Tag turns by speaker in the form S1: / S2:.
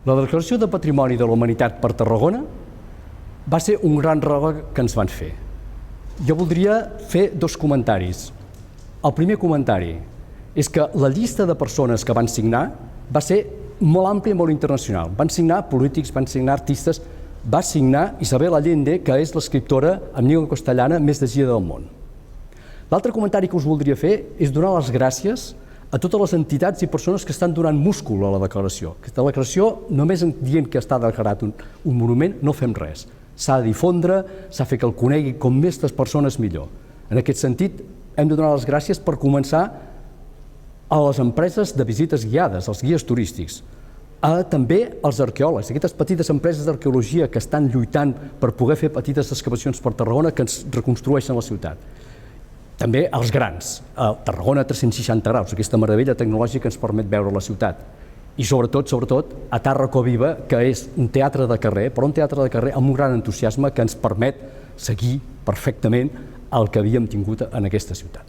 S1: La Declaració de Patrimoni de la Humanitat per Tarragona va ser un gran regal que ens van fer. Jo voldria fer dos comentaris. El primer comentari és que la llista de persones que van signar va ser molt àmplia i molt internacional. Van signar polítics, van signar artistes, va signar Isabel Allende, que és l'escriptora en llengua castellana més llegida del món. L'altre comentari que us voldria fer és donar les gràcies a totes les entitats i persones que estan donant múscul a la declaració. Aquesta declaració, només dient que està declarat un monument, no fem res. S'ha de difondre, s'ha de fer que el conegui com més persones millor. En aquest sentit, hem de donar les gràcies per començar a les empreses de visites guiades, als guies turístics, també als arqueòlegs, aquestes petites empreses d'arqueologia que estan lluitant per poder fer petites excavacions per Tarragona que ens reconstrueixen la ciutat. També als grans, a Tarragona 360 graus, aquesta meravella tecnològica que ens permet veure la ciutat. I sobretot, a Tàrraco Viva, que és un teatre de carrer, però un teatre de carrer amb un gran entusiasme que ens permet seguir perfectament el que havíem tingut en aquesta ciutat.